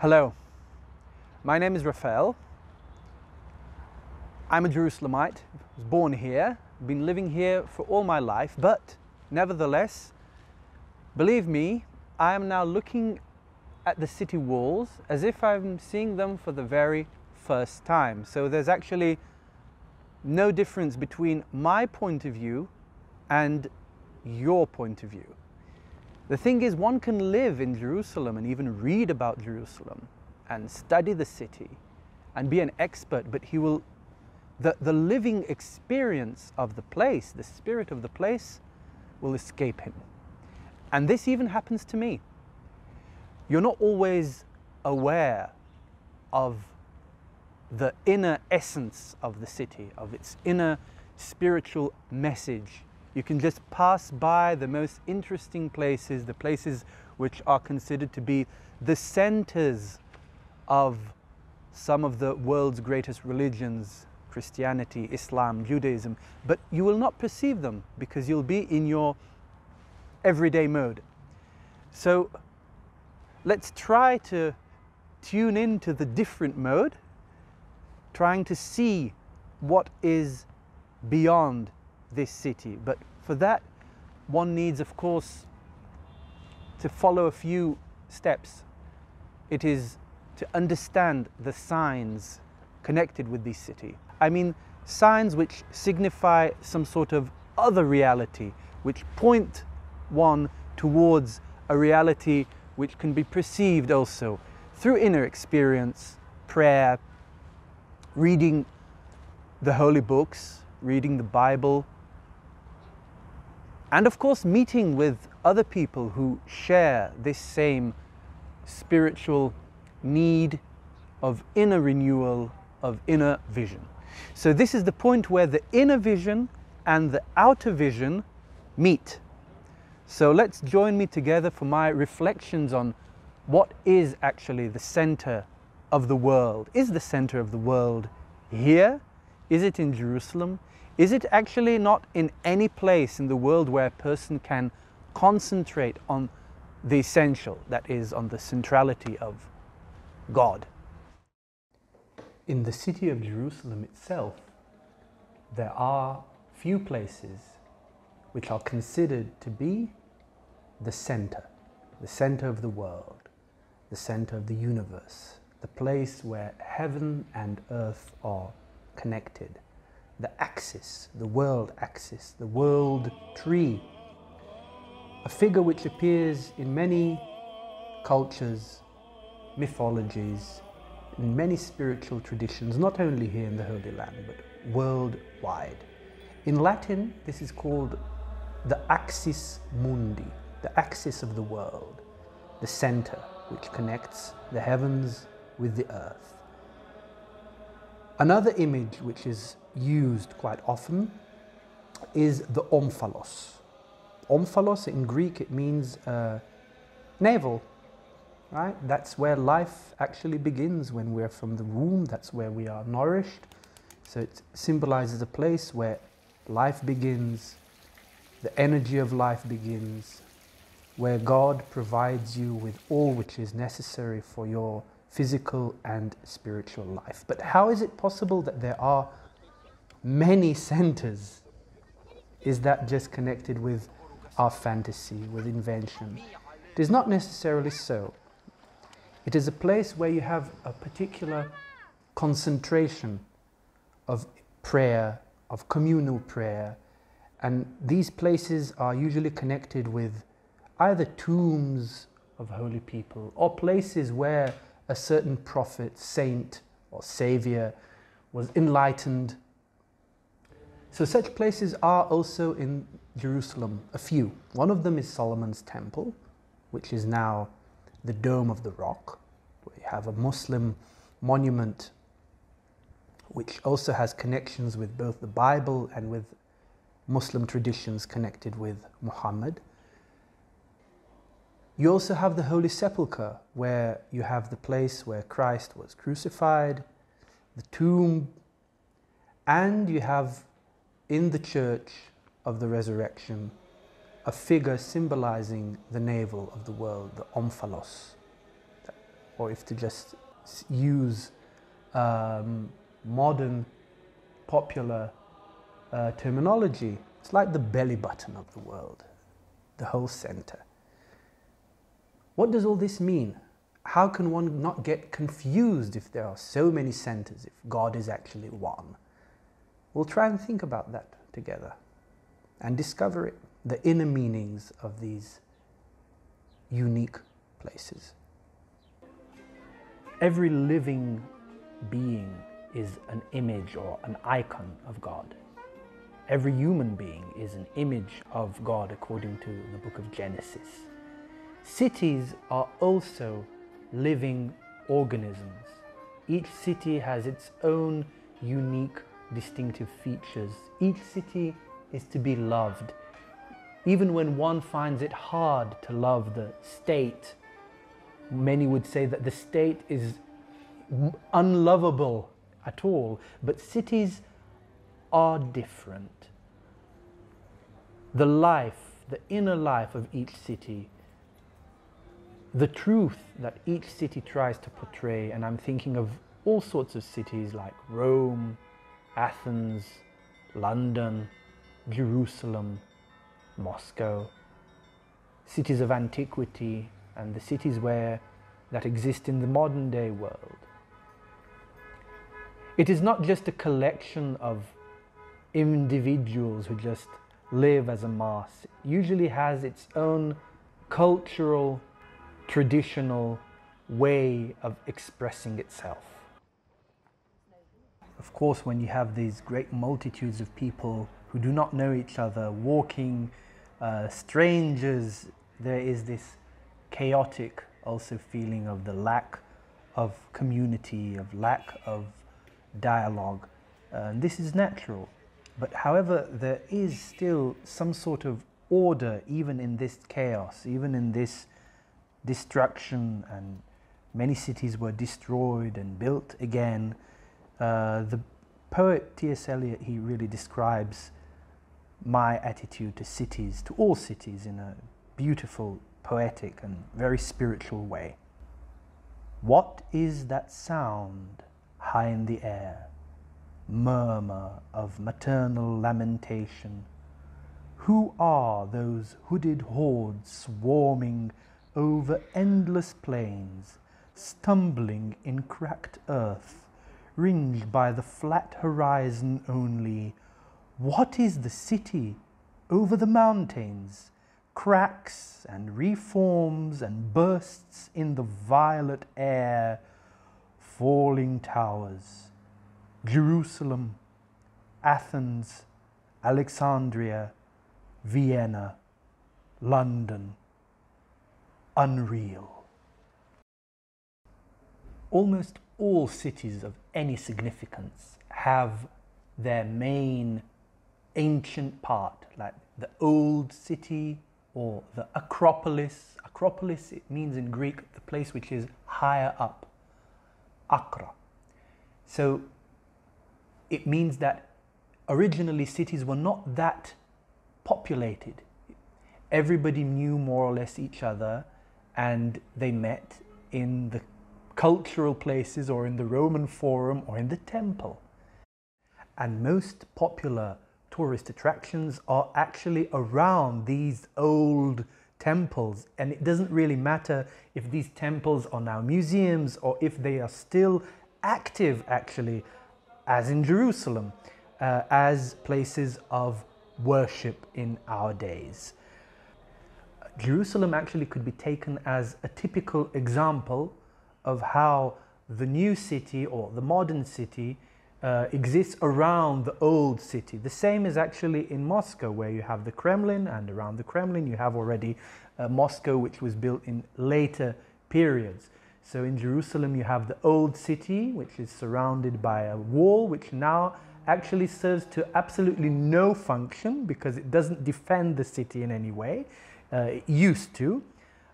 Hello, my name is Raphael. I'm a Jerusalemite, was born here, been living here for all my life, but nevertheless, believe me, I am now looking at the city walls as if I'm seeing them for the very first time. So there's actually no difference between my point of view and your point of view. The thing is, one can live in Jerusalem and even read about Jerusalem and study the city and be an expert, but the living experience of the place, the spirit of the place, will escape him. And this even happens to me. You're not always aware of the inner essence of the city, of its inner spiritual message. You can just pass by the most interesting places, the places which are considered to be the centers of some of the world's greatest religions, Christianity, Islam, Judaism, but you will not perceive them because you'll be in your everyday mode. So let's try to tune into the different mode, trying to see what is beyond this city. But for that, one needs, of course, to follow a few steps. It is to understand the signs connected with this city. I mean, signs which signify some sort of other reality, which point one towards a reality which can be perceived also through inner experience, prayer, reading the holy books, reading the Bible, and of course meeting with other people who share this same spiritual need of inner renewal, of inner vision. So this is the point where the inner vision and the outer vision meet. So let's join me together for my reflections on what is actually the center of the world. Is the center of the world here? Is it in Jerusalem? Is it actually not in any place in the world where a person can concentrate on the essential, that is, on the centrality of God? In the city of Jerusalem itself, there are few places which are considered to be the center of the world, the center of the universe, the place where heaven and earth are connected. The axis, the world tree, a figure which appears in many cultures, mythologies, in many spiritual traditions, not only here in the Holy Land, but worldwide. In Latin, this is called the Axis Mundi, the axis of the world, the center which connects the heavens with the earth. Another image which is used quite often is the omphalos. Omphalos in Greek, it means navel, right? That's where life actually begins when we're from the womb. That's where we are nourished. So it symbolizes a place where life begins, the energy of life begins, where God provides you with all which is necessary for your physical and spiritual life. But how is it possible that there are many centers? Is that just connected with our fantasy, with invention? It is not necessarily so. It is a place where you have a particular concentration of prayer, of communal prayer, and these places are usually connected with either tombs of holy people or places where a certain prophet, saint, or savior was enlightened. So such places are also in Jerusalem, a few. One of them is Solomon's Temple, which is now the Dome of the Rock, where you have a Muslim monument which also has connections with both the Bible and with Muslim traditions connected with Muhammad. You also have the Holy Sepulchre, where you have the place where Christ was crucified, the tomb, and you have in the Church of the Resurrection a figure symbolizing the navel of the world, the omphalos, or if to just use modern popular terminology, it's like the belly button of the world, the whole center. What does all this mean? How can one not get confused if there are so many centers, if God is actually one? We'll try and think about that together and discover it, the inner meanings of these unique places. Every living being is an image or an icon of God. Every human being is an image of God according to the book of Genesis. Cities are also living organisms. Each city has its own unique, distinctive features. Each city is to be loved. Even when one finds it hard to love the state, many would say that the state is unlovable at all, but cities are different. The life, the inner life of each city, the truth that each city tries to portray, and I'm thinking of all sorts of cities like Rome, Athens, London, Jerusalem, Moscow, cities of antiquity, and the cities that exist in the modern day world. It is not just a collection of individuals who just live as a mass. It usually has its own cultural, traditional way of expressing itself. Of course, when you have these great multitudes of people who do not know each other, walking, strangers, there is this chaotic also feeling of the lack of community, of lack of dialogue. This is natural. But however, there is still some sort of order even in this chaos, even in this destruction, and many cities were destroyed and built again. The poet T.S. Eliot, he really describes my attitude to cities, to all cities, in a beautiful, poetic and very spiritual way. What is that sound high in the air? Murmur of maternal lamentation. Who are those hooded hordes swarming over endless plains, stumbling in cracked earth, ringed by the flat horizon only? What is the city over the mountains? Cracks and reforms and bursts in the violet air, falling towers. Jerusalem, Athens, Alexandria, Vienna, London, unreal. Almost all cities of any significance have their main ancient part, like the old city or the Acropolis. Acropolis, it means in Greek the place which is higher up, Akra. So it means that originally cities were not that populated. Everybody knew more or less each other, and they met in the cultural places or in the Roman Forum or in the temple. And most popular tourist attractions are actually around these old temples, and it doesn't really matter if these temples are now museums or if they are still active, actually, as in Jerusalem, as places of worship in our days. Jerusalem actually could be taken as a typical example of how the new city or the modern city exists around the old city. The same is actually in Moscow, where you have the Kremlin, and around the Kremlin you have already Moscow, which was built in later periods. So in Jerusalem you have the old city, which is surrounded by a wall, which now actually serves to absolutely no function because it doesn't defend the city in any way. It used to,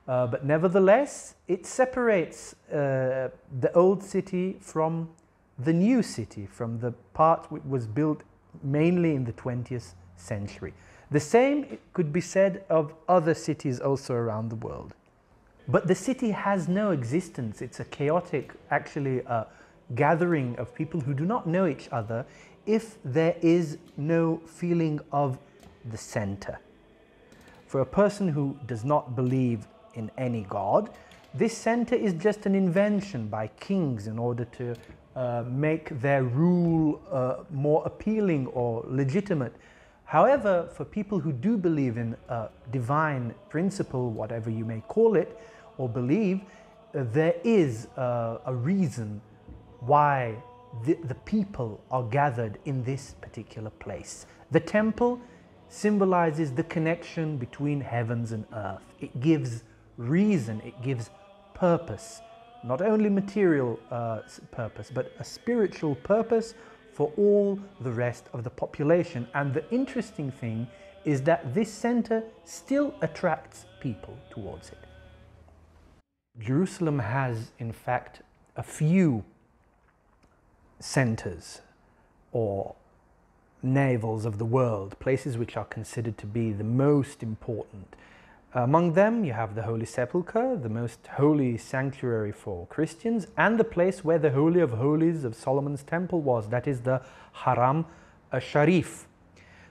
but nevertheless it separates the old city from the new city, from the part which was built mainly in the 20th century. The same could be said of other cities also around the world. But the city has no existence. It's a chaotic, actually, gathering of people who do not know each other if there is no feeling of the center. For a person who does not believe in any god, this center is just an invention by kings in order to make their rule more appealing or legitimate. However, for people who do believe in a divine principle, whatever you may call it, or believe, there is a reason why the people are gathered in this particular place. The temple symbolizes the connection between heavens and earth. It gives reason, it gives purpose, not only material purpose, but a spiritual purpose for all the rest of the population. And the interesting thing is that this center still attracts people towards it. Jerusalem has, in fact, a few centers or navels of the world, places which are considered to be the most important. Among them, you have the Holy Sepulchre, the most holy sanctuary for Christians, and the place where the Holy of Holies of Solomon's temple was, that is the Haram Sharif.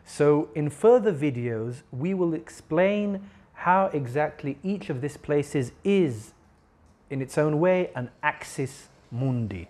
So in further videos, we will explain how exactly each of these places is, in its own way, an Axis Mundi.